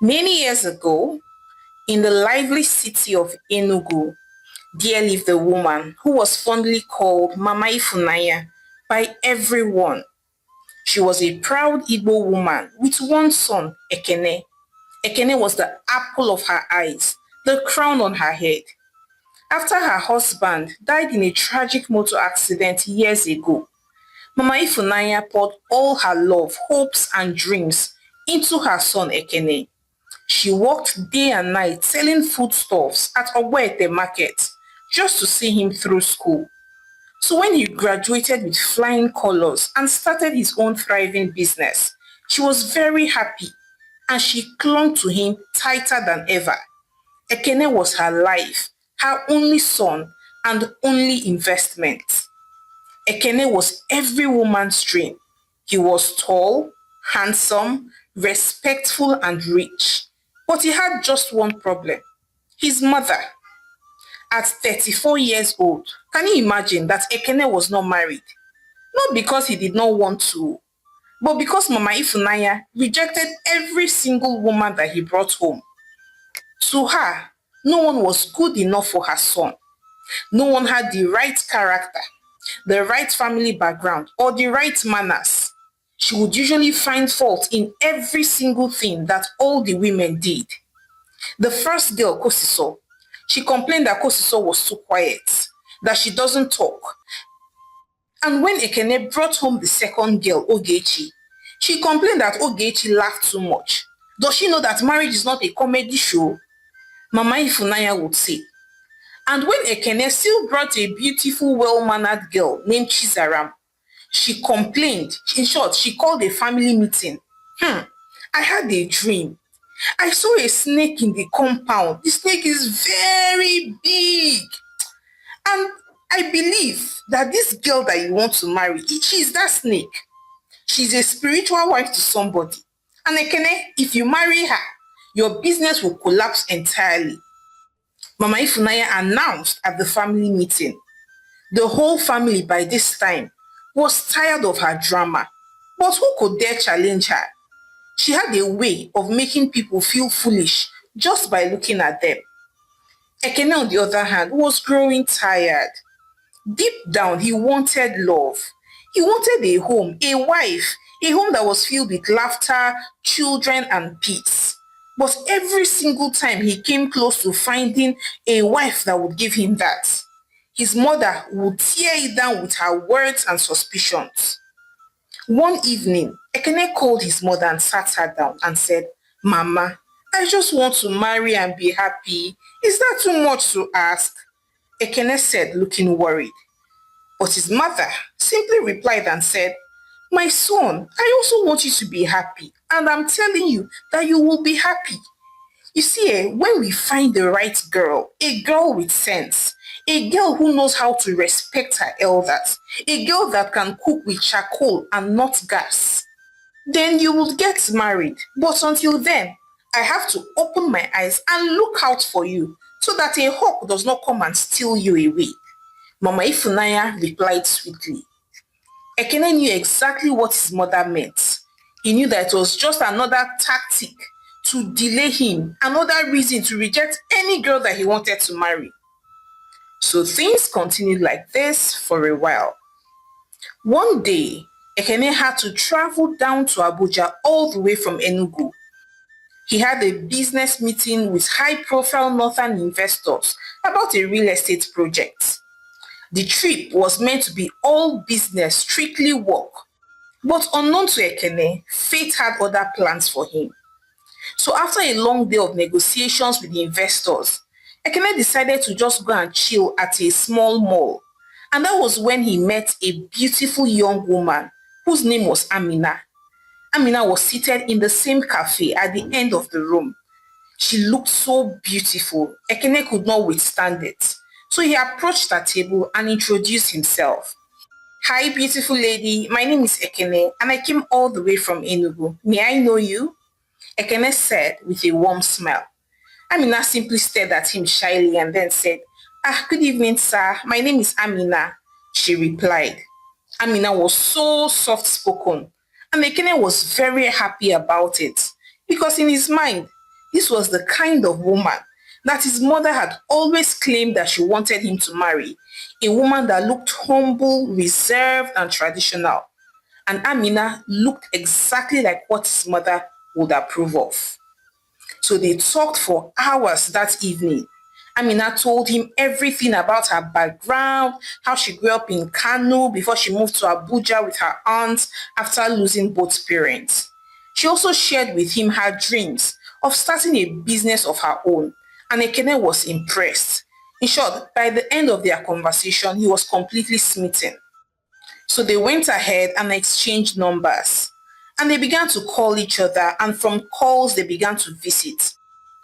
Many years ago, in the lively city of Enugu, there lived a woman who was fondly called Mama Ifunanya by everyone. She was a proud Igbo woman with one son, Ekene. Ekene was the apple of her eyes, the crown on her head. After her husband died in a tragic motor accident years ago, Mama Ifunanya poured all her love, hopes, and dreams into her son Ekene. She worked day and night selling foodstuffs at Ogbete market just to see him through school. So when he graduated with flying colors and started his own thriving business, she was very happy and she clung to him tighter than ever. Ekene was her life, her only son, and only investment. Ekene was every woman's dream. He was tall, handsome, respectful, and rich. But he had just one problem: his mother. At 34 years old, can you imagine that Ekene was not married? Not because he did not want to, but because Mama Ifunanya rejected every single woman that he brought home. To her, no one was good enough for her son. No one had the right character, the right family background, or the right manners. She would usually find fault in every single thing that all the women did. The first girl, Kosiso, she complained that Kosiso was too quiet, that she doesn't talk. And when Ekene brought home the second girl, Ogechi, she complained that Ogechi laughed too much. Does she know that marriage is not a comedy show? Mama Ifunanya would say. And when Ekene still brought a beautiful, well-mannered girl named Chizaram, she complained. In short, she called a family meeting. I had a dream. I saw a snake in the compound. The snake is very big. And I believe that this girl that you want to marry, she is that snake. She's a spiritual wife to somebody. And Ekene, if you marry her, your business will collapse entirely. Mama Ifunaya announced at the family meeting. The whole family by this time was tired of her drama. But who could dare challenge her? She had a way of making people feel foolish just by looking at them. Ekene, on the other hand, was growing tired. Deep down, he wanted love. He wanted a home, a home that was filled with laughter, children, and peace. But every single time he came close to finding a wife that would give him that, his mother would tear it down with her words and suspicions. One evening, Ekene called his mother and sat her down and said, Mama, I just want to marry and be happy. Is that too much to ask? Ekene said, looking worried. But his mother simply replied and said, My son, I also want you to be happy, and I'm telling you that you will be happy. You see, when we find the right girl, a girl with sense, a girl who knows how to respect her elders, a girl that can cook with charcoal and not gas, then you will get married. But until then, I have to open my eyes and look out for you so that a hawk does not come and steal you away. Mama Ifunaya replied sweetly. Ekene knew exactly what his mother meant. He knew that it was just another tactic to delay him, another reason to reject any girl that he wanted to marry. So things continued like this for a while. One day, Ekene had to travel down to Abuja all the way from Enugu. He had a business meeting with high-profile northern investors about a real estate project. The trip was meant to be all business, strictly work. But unknown to Ekene, fate had other plans for him. So after a long day of negotiations with the investors, Ekene decided to just go and chill at a small mall. And that was when he met a beautiful young woman whose name was Amina. Amina was seated in the same cafe at the end of the room. She looked so beautiful. Ekene could not withstand it. So he approached her table and introduced himself. Hi, beautiful lady. My name is Ekene and I came all the way from Enugu. May I know you? Ekene said with a warm smile. Amina simply stared at him shyly and then said, Good evening, sir. My name is Amina, she replied. Amina was so soft-spoken and Ekene was very happy about it because in his mind, This was the kind of woman that his mother had always claimed that she wanted him to marry. A woman that looked humble, reserved, and traditional. And Amina looked exactly like what his mother would approve of. So they talked for hours that evening. Amina told him everything about her background, how she grew up in Kano before she moved to Abuja with her aunts after losing both parents. She also shared with him her dreams of starting a business of her own, and Ekene was impressed. In short, by the end of their conversation, he was completely smitten. So they went ahead and exchanged numbers. And they began to call each other, and from calls, they began to visit.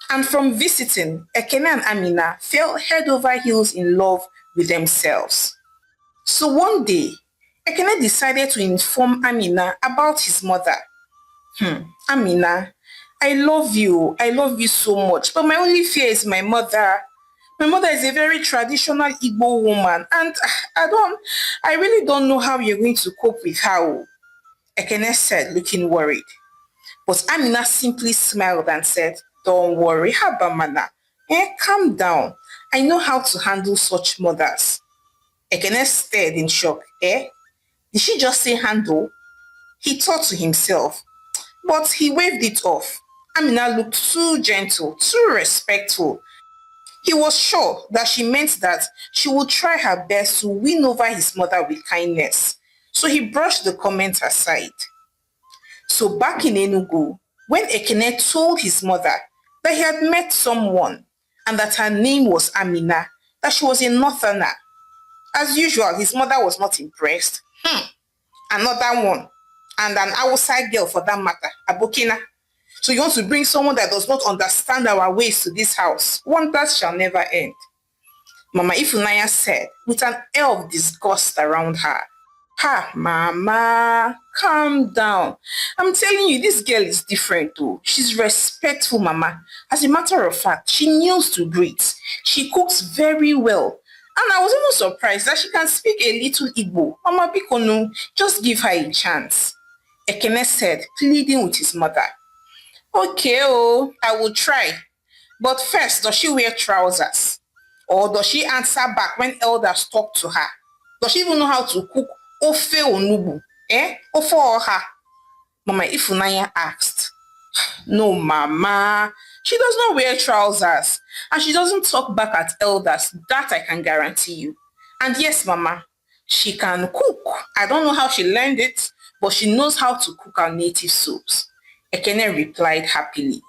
And from visiting, Ekene and Amina fell head over heels in love with themselves. So one day, Ekene decided to inform Amina about his mother. Amina, I love you. I love you so much. But my only fear is my mother. My mother is a very traditional Igbo woman, and I really don't know how you're going to cope with her. Oh." Ekene said, looking worried. But Amina simply smiled and said, Don't worry, Habamana. Calm down. I know how to handle such mothers. Ekene stared in shock. Did she just say handle? He thought to himself, but he waved it off. Amina looked too gentle, too respectful. He was sure that she meant that she would try her best to win over his mother with kindness. So he brushed the comment aside. So back in Enugu, when Ekene told his mother that he had met someone and that her name was Amina, that she was a northerner, as usual, his mother was not impressed. Another one, and an outside girl for that matter, Abokina. So you want to bring someone that does not understand our ways to this house? Wonders shall never end. Mama Ifunaya said, with an air of disgust around her. Ha, Mama, calm down. I'm telling you, this girl is different too. She's respectful, Mama. As a matter of fact, she kneels to greet. She cooks very well. And I was even surprised that she can speak a little Igbo. Mama Bikonu, just give her a chance. Ekene said, pleading with his mother. Okay, oh, I will try. But first, does she wear trousers? Or does she answer back when elders talk to her? Does she even know how to cook ofe onubu? Ofe oha? Mama Ifunanya asked. No, Mama. She does not wear trousers. And she doesn't talk back at elders. That I can guarantee you. And yes, Mama, she can cook. I don't know how she learned it, but she knows how to cook our native soups. Ekene replied happily.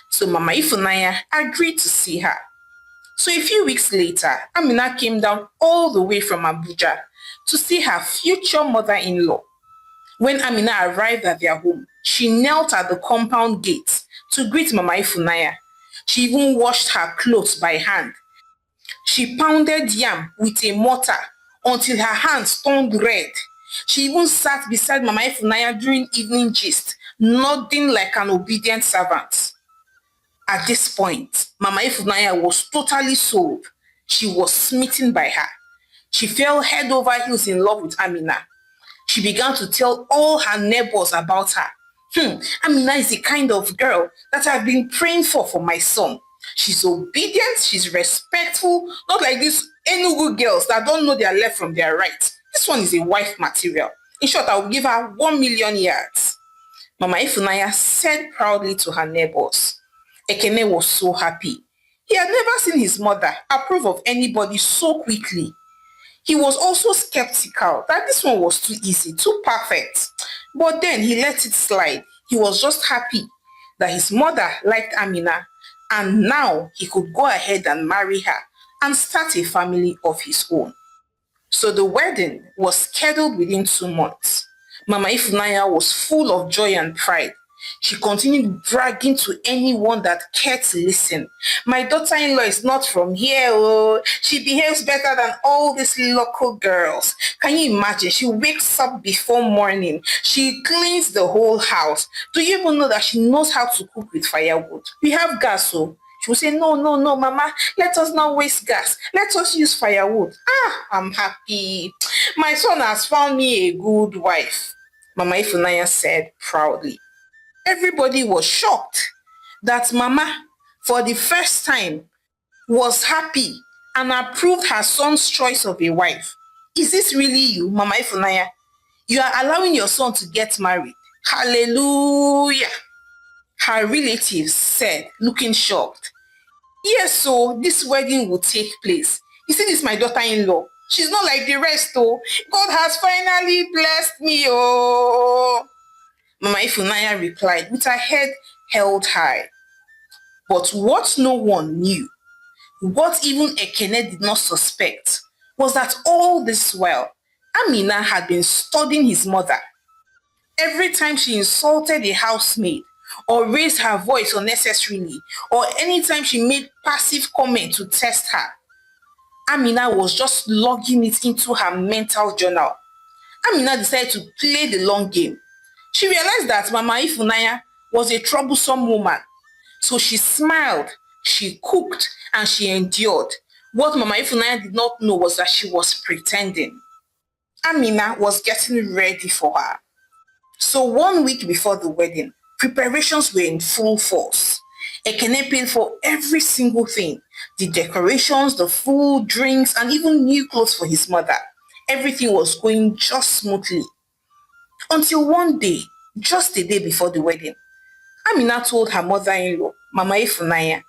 So Mama Ifunanya agreed to see her. So a few weeks later, Amina came down all the way from Abuja to see her future mother-in-law. When Amina arrived at their home, she knelt at the compound gate to greet Mama Ifunanya. She even washed her clothes by hand. She pounded yam with a mortar until her hands turned red. She even sat beside Mama Ifunanya during evening gist, nodding like an obedient servant. At this point, Mama Ifunanya was totally sold. She was smitten by her. She fell head over heels in love with Amina. She began to tell all her neighbors about her. Amina is the kind of girl that I've been praying for my son. She's obedient, she's respectful, not like these Enugu girls that don't know their left from their right. This one is a wife material. In short, I will give her 1,000,000 yards. Mama Ifunanya said proudly to her neighbors. Ekene was so happy. He had never seen his mother approve of anybody so quickly. He was also skeptical that this one was too easy, too perfect. But then he let it slide. He was just happy that his mother liked Amina, and now he could go ahead and marry her and start a family of his own. So the wedding was scheduled within 2 months. Mama Ifunanya was full of joy and pride. She continued bragging to anyone that cared to listen. My daughter-in-law is not from here. Oh. She behaves better than all these local girls. Can you imagine? She wakes up before morning. She cleans the whole house. Do you even know that she knows how to cook with firewood? We have gas, so she will say, no, no, no, Mama, let us not waste gas. Let us use firewood. I'm happy. My son has found me a good wife, Mama Ifunanya said proudly. Everybody was shocked. that Mama, for the first time, was happy and approved her son's choice of a wife. Is this really you, Mama Ifunanya? You are allowing your son to get married. Hallelujah. Her relatives said, looking shocked. Yes, so this wedding will take place. You see, this is my daughter-in-law. She's not like the rest, oh. God has finally blessed me, oh. Mama Ifunanya replied with her head held high. But what no one knew, what even Ekene did not suspect, was that all this while, Amina had been studying his mother. Every time she insulted a housemaid, or raised her voice unnecessarily, or anytime she made passive comment to test her, Amina was just logging it into her mental journal. Amina decided to play the long game. She realized that Mama Ifunanya was a troublesome woman. So she smiled, she cooked, and she endured. What Mama Ifunanya did not know was that she was pretending. Amina was getting ready for her. So 1 week before the wedding, preparations were in full force. Ekene paid for every single thing. The decorations, the food, drinks, and even new clothes for his mother. Everything was going just smoothly. Until one day, just a day before the wedding, Amina told her mother-in-law, Mama Ifunanya,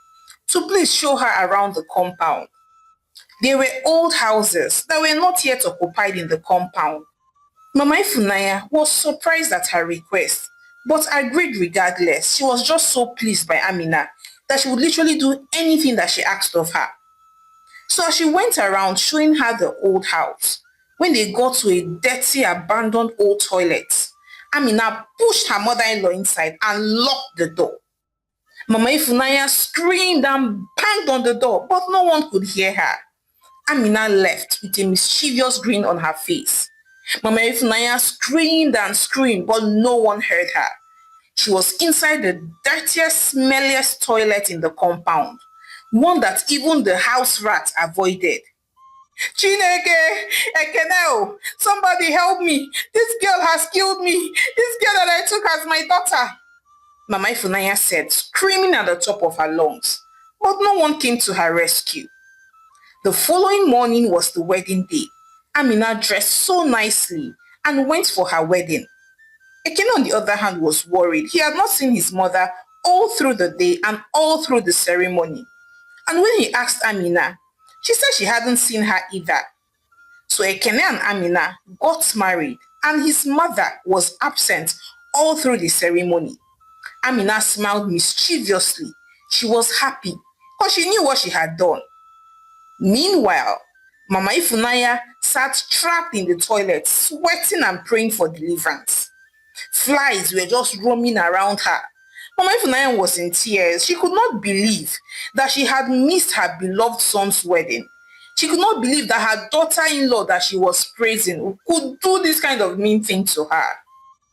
to please show her around the compound. There were old houses that were not yet occupied in the compound. Mama Ifunanya was surprised at her request, but agreed regardless. She was just so pleased by Amina that she would literally do anything that she asked of her. So as she went around showing her the old house, when they got to a dirty, abandoned old toilet, Amina pushed her mother-in-law inside and locked the door. Mama Ifunanya screamed and banged on the door, but no one could hear her. Amina left with a mischievous grin on her face. Mama Ifunanya screamed and screamed, but no one heard her. She was inside the dirtiest, smelliest toilet in the compound, one that even the house rats avoided. Chineke, Ekeneo, somebody help me. This girl has killed me. This girl that I took as my daughter. Mama Ifunanya said, screaming at the top of her lungs. But no one came to her rescue. The following morning was the wedding day. Amina dressed so nicely and went for her wedding. Ekene, on the other hand, was worried. He had not seen his mother all through the day and all through the ceremony. And when he asked Amina, she said she hadn't seen her either. So Ekene and Amina got married and his mother was absent all through the ceremony. Amina smiled mischievously. She was happy because she knew what she had done. Meanwhile, Mama Ifunanya sat trapped in the toilet, sweating and praying for deliverance. Flies were just roaming around her. Mama Ifunanya was in tears. She could not believe that she had missed her beloved son's wedding. She could not believe that her daughter-in-law that she was praising could do this kind of mean thing to her.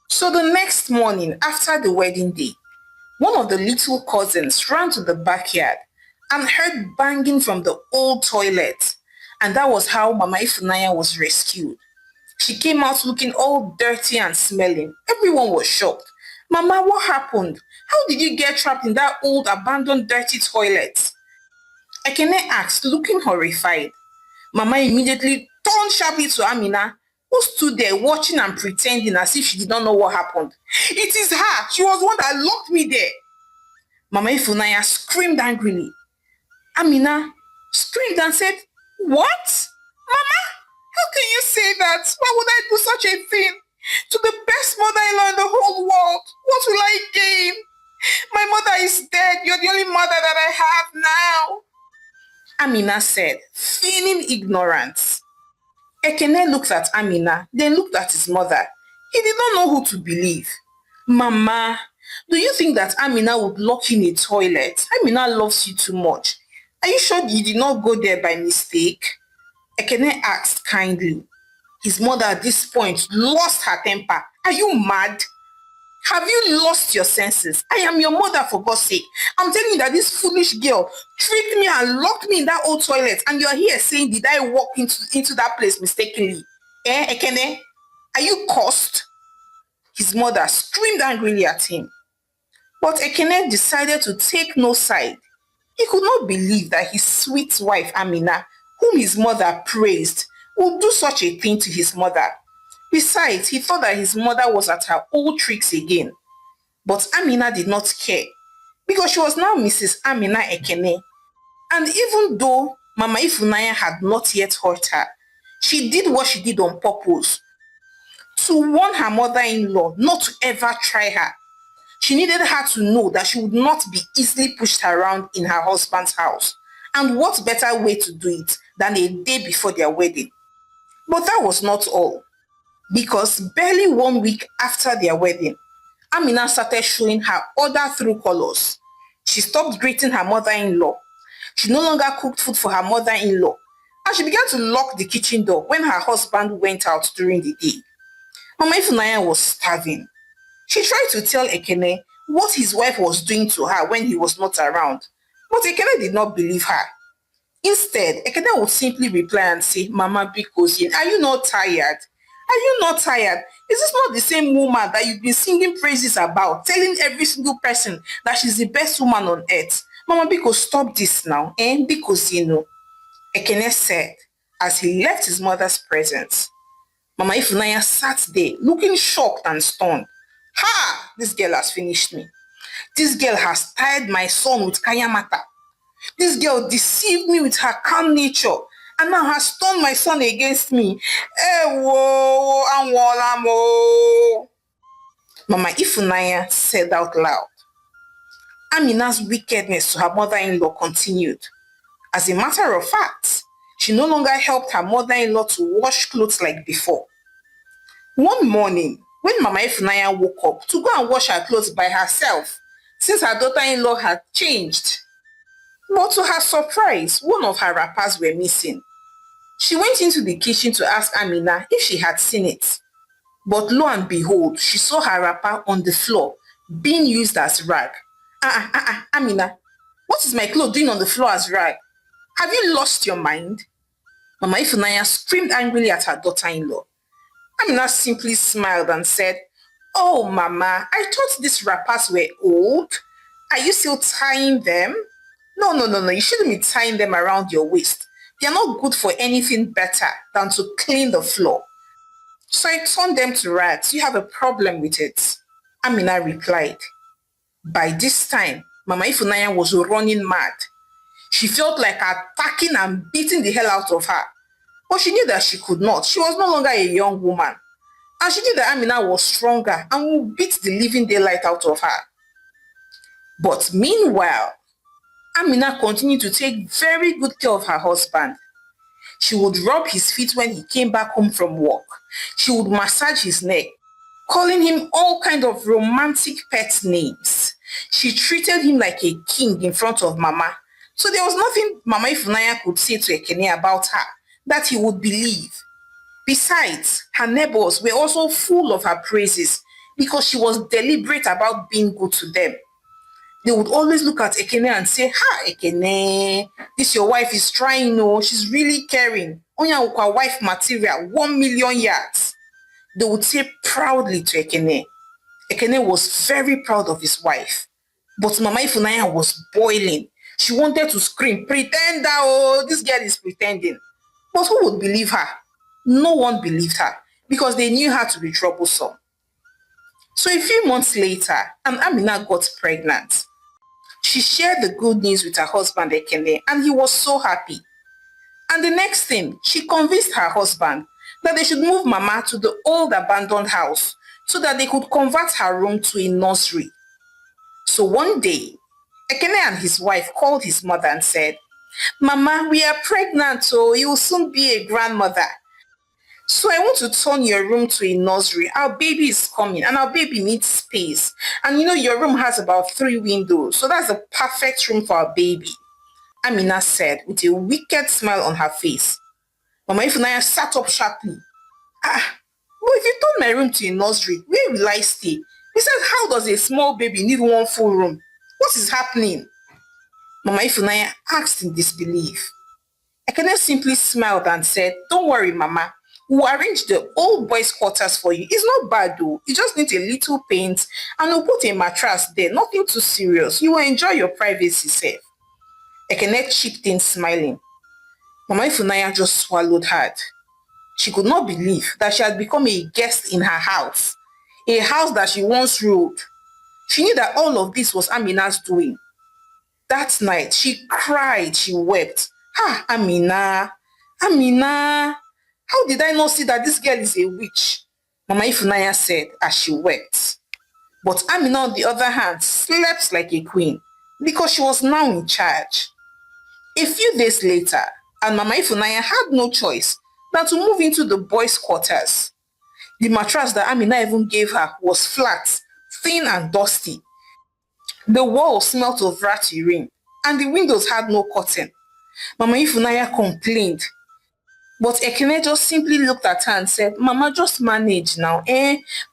So the next morning, after the wedding day, one of the little cousins ran to the backyard and heard banging from the old toilet. And that was how Mama Ifunanya was rescued. She came out looking all dirty and smelling. Everyone was shocked. Mama, what happened? How did you get trapped in that old abandoned dirty toilet? Ekene asked, looking horrified. Mama immediately turned sharply to Amina, who stood there watching and pretending as if she did not know what happened. It is her. She was the one that locked me there. Mama Ifunanya screamed angrily. Amina screamed and said, what? Mama, how can you say that? Why would I do such a thing? To the best mother-in-law in the whole world, what will I gain? My mother is dead. You're the only mother that I have now. Amina said, feigning ignorance. Ekene looked at Amina, then looked at his mother. He did not know who to believe. Mama, do you think that Amina would lock you in a toilet? Amina loves you too much. Are you sure you did not go there by mistake? Ekene asked kindly. His mother at this point lost her temper. Are you mad? Have you lost your senses? I am your mother, for God's sake. I'm telling you that this foolish girl tricked me and locked me in that old toilet, and you're here saying, did I walk into that place mistakenly? Ekene? Are you cursed? His mother screamed angrily at him. But Ekene decided to take no side. He could not believe that his sweet wife Amina, whom his mother praised, would do such a thing to his mother. Besides, he thought that his mother was at her old tricks again. But Amina did not care because she was now Mrs. Amina Ekene. And even though Mama Ifunanya had not yet hurt her, she did what she did on purpose to warn her mother-in-law not to ever try her. She needed her to know that she would not be easily pushed around in her husband's house. And what better way to do it than a day before their wedding? But that was not all, because barely 1 week after their wedding, Amina started showing her other true colors. She stopped greeting her mother-in-law. She no longer cooked food for her mother-in-law. And she began to lock the kitchen door when her husband went out during the day. Mama Ifunanya was starving. She tried to tell Ekene what his wife was doing to her when he was not around. But Ekene did not believe her. Instead, Ekene would simply reply and say, Mama Bikosin, are you not tired? Are you not tired? Is this not the same woman that you've been singing praises about, telling every single person that she's the best woman on earth? Mama Biko, stop this now, because you know, Ekene said as he left his mother's presence. Mama Ifunanya sat there looking shocked and stunned. Ha! This girl has finished me. This girl has tired my son with Kayamata. This girl deceived me with her calm nature and now has turned my son against me. Ewo, anwolamo. Mama Ifunanya said out loud. Amina's wickedness to her mother-in-law continued. As a matter of fact, she no longer helped her mother-in-law to wash clothes like before. One morning, when Mama Ifunanya woke up to go and wash her clothes by herself, since her daughter-in-law had changed. But to her surprise, one of her wrappers were missing. She went into the kitchen to ask Amina if she had seen it. But lo and behold, she saw her wrapper on the floor, being used as rag. Amina, what is my clothes doing on the floor as rag? Have you lost your mind? Mama Ifunanya screamed angrily at her daughter-in-law. Amina simply smiled and said, Oh, Mama, I thought these wrappers were old. Are you still tying them? No. You shouldn't be tying them around your waist. They are not good for anything better than to clean the floor. So I turned them to rags. You have a problem with it. Amina replied. By this time, Mama Ifunanya was running mad. She felt like attacking and beating the hell out of her. But she knew that she could not. She was no longer a young woman. And she knew that Amina was stronger and would beat the living daylight out of her. But meanwhile, Amina continued to take very good care of her husband. She would rub his feet when he came back home from work. She would massage his neck, calling him all kinds of romantic pet names. She treated him like a king in front of Mama. So there was nothing Mama Ifunanya could say to Ekene about her that he would believe. Besides, her neighbors were also full of her praises because she was deliberate about being good to them. They would always look at Ekene and say, Ha, Ekene, this your wife is trying, no, she's really caring. Onya ukwa wife material, 1,000,000 yards. They would say proudly to Ekene. Ekene was very proud of his wife. But Mama Ifunanya was boiling. She wanted to scream, pretender, oh, this girl is pretending. But who would believe her? No one believed her because they knew her to be troublesome. So a few months later, Amina got pregnant. She shared the good news with her husband Ekene and he was so happy. And the next thing, she convinced her husband that they should move Mama to the old abandoned house so that they could convert her room to a nursery. So one day, Ekene and his wife called his mother and said, Mama, we are pregnant, so you will soon be a grandmother. So I want to turn your room to a nursery. Our baby is coming and our baby needs space. And your room has about 3 windows. So that's the perfect room for our baby. Amina said with a wicked smile on her face. Mama Ifunanya sat up sharply. But if you turn my room to a nursery, where will I stay? Besides, how does a small baby need one full room? What is happening? Mama Ifunanya asked in disbelief. Ekene simply smiled and said, Don't worry, Mama. We'll arrange the old boys' quarters for you. It's not bad though. You just need a little paint and we'll put a mattress there. Nothing too serious. You will enjoy your privacy, safe. Ekene chipped in smiling. Mama Ifunanya just swallowed hard. She could not believe that she had become a guest in her house, a house that she once ruled. She knew that all of this was Amina's doing. That night, she cried, she wept. Ah, Amina, Amina, how did I not see that this girl is a witch? Mama Ifunanya said as she wept. But Amina, on the other hand, slept like a queen because she was now in charge. A few days later, and Mama Ifunanya had no choice than to move into the boys' quarters. The mattress that Amina even gave her was flat, thin and dusty. The walls smelt of rat urine and the windows had no curtain. Mama Ifunanya complained. But Ekene just simply looked at her and said, Mama, just manage now.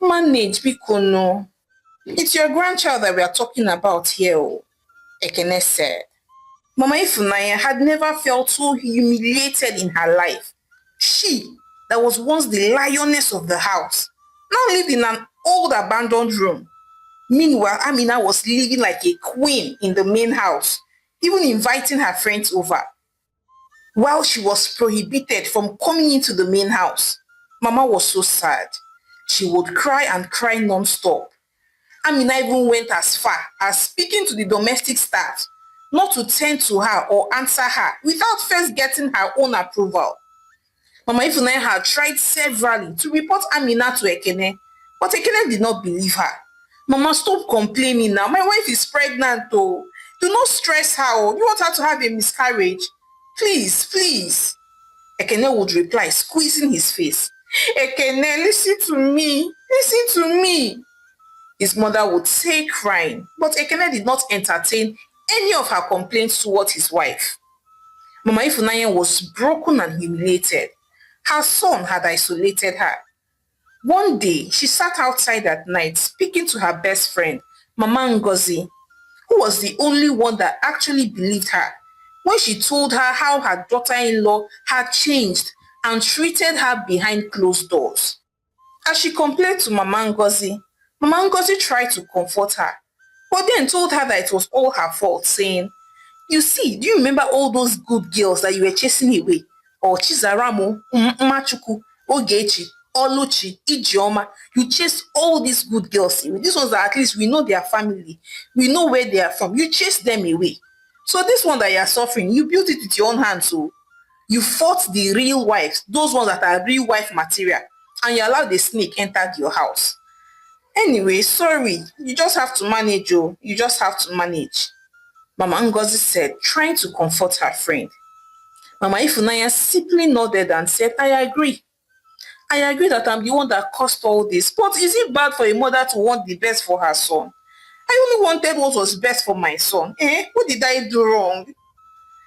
Manage, because no. It's your grandchild that we are talking about here, oh, Ekene said. Mama Ifunanya had never felt so humiliated in her life. She, that was once the lioness of the house, now lived in an old abandoned room. Meanwhile, Amina was living like a queen in the main house, even inviting her friends over. While she was prohibited from coming into the main house, Mama was so sad. She would cry and cry non-stop. Amina even went as far as speaking to the domestic staff not to tend to her or answer her without first getting her own approval. Mama Ifunanya had tried severally to report Amina to Ekene, but Ekene did not believe her. Mama, stop complaining now. My wife is pregnant oh. Do not stress her oh. You want her to have a miscarriage? Please, please. Ekene would reply, squeezing his face. Ekene, listen to me. Listen to me. His mother would say crying, but Ekene did not entertain any of her complaints towards his wife. Mama Ifunanya was broken and humiliated. Her son had isolated her. One day, she sat outside at night speaking to her best friend, Mama Ngozi, who was the only one that actually believed her when she told her how her daughter-in-law had changed and treated her behind closed doors. As she complained to Mama Ngozi tried to comfort her, but then told her that it was all her fault, saying, you see, do you remember all those good girls that you were chasing away? Or Chizaramo, Machuku, Ogechi, Oluchi, Ijeoma. You chased all these good girls away. These ones that at least we know their family. We know where they are from. You chased them away. So this one that you are suffering, you built it with your own hands. So you fought the real wives, those ones that are real wife material, and you allowed the snake enter your house. Anyway, sorry. You just have to manage, oh. You just have to manage. Mama Ngozi said, trying to comfort her friend. Mama Ifunanya simply nodded and said, I agree. I agree that I'm the one that caused all this. But is it bad for a mother to want the best for her son? I only wanted what was best for my son. What did I do wrong?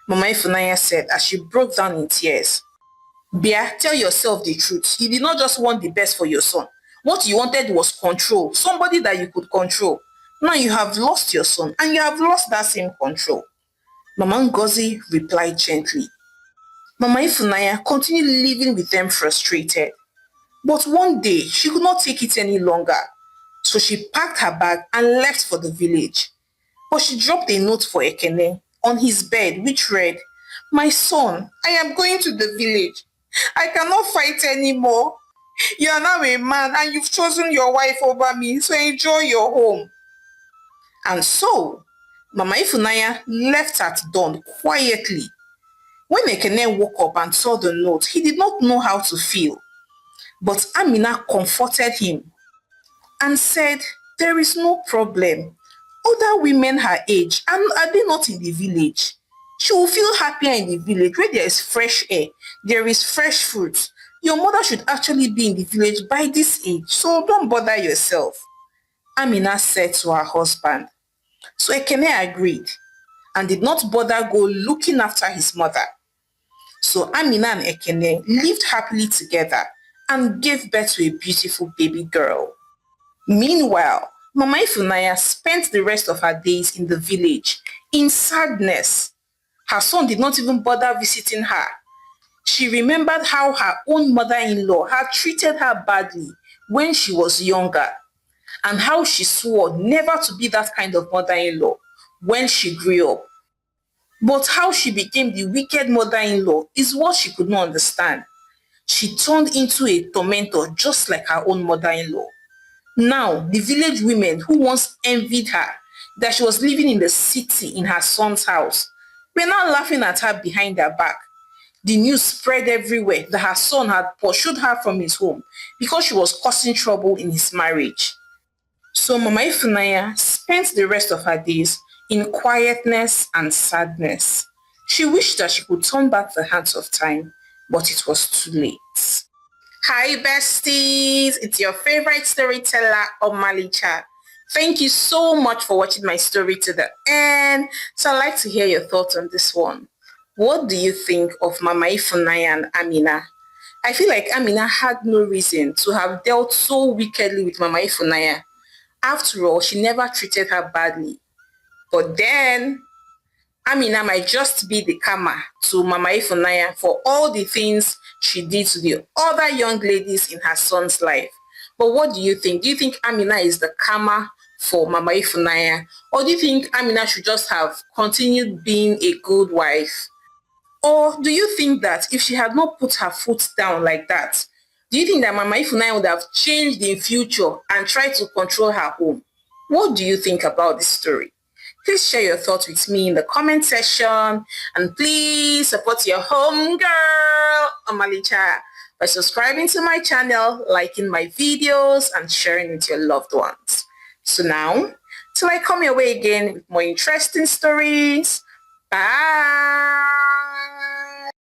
Mama Ifunanya said as she broke down in tears. Bia, tell yourself the truth. You did not just want the best for your son. What you wanted was control. Somebody that you could control. Now you have lost your son and you have lost that same control. Mama Ngozi replied gently. Mama Ifunanya continued living with them frustrated. But one day, she could not take it any longer. So she packed her bag and left for the village. But she dropped a note for Ekene on his bed which read, my son, I am going to the village. I cannot fight anymore. You are now a man and you've chosen your wife over me, so enjoy your home. And so, Mama Ifunanya left at dawn quietly. When Ekene woke up and saw the note, he did not know how to feel. But Amina comforted him and said, there is no problem. Other women her age, and are they not in the village? She will feel happier in the village where there is fresh air, there is fresh fruit. Your mother should actually be in the village by this age, so don't bother yourself. Amina said to her husband. So Ekene agreed and did not bother go looking after his mother. So Amina and Ekene lived happily together and gave birth to a beautiful baby girl. Meanwhile, Mama Ifunanya spent the rest of her days in the village in sadness. Her son did not even bother visiting her. She remembered how her own mother-in-law had treated her badly when she was younger, and how she swore never to be that kind of mother-in-law when she grew up. But how she became the wicked mother-in-law is what she could not understand. She turned into a tormentor just like her own mother-in-law. Now, the village women who once envied her that she was living in the city in her son's house were now laughing at her behind her back. The news spread everywhere that her son had pursued her from his home because she was causing trouble in his marriage. So Mama Ifunanya spent the rest of her days in quietness and sadness. She wished that she could turn back the hands of time, but it was too late. Hi besties, it's your favorite storyteller, Omalicha. Thank you so much for watching my story to the end. So I'd like to hear your thoughts on this one. What do you think of Mama Ifunanya and Amina? I feel like Amina had no reason to have dealt so wickedly with Mama Ifunanya. After all, she never treated her badly. But then, Amina might just be the karma to Mama Ifunanya for all the things she did to the other young ladies in her son's life. But what do you think? Do you think Amina is the karma for Mama Ifunanya? Or do you think Amina should just have continued being a good wife? Or do you think that if she had not put her foot down like that, do you think that Mama Ifunanya would have changed in future and tried to control her home? What do you think about this story? Please share your thoughts with me in the comment section, and please support your home girl, Omalicha, by subscribing to my channel, liking my videos, and sharing with your loved ones. So now, till I come your way again with more interesting stories, bye!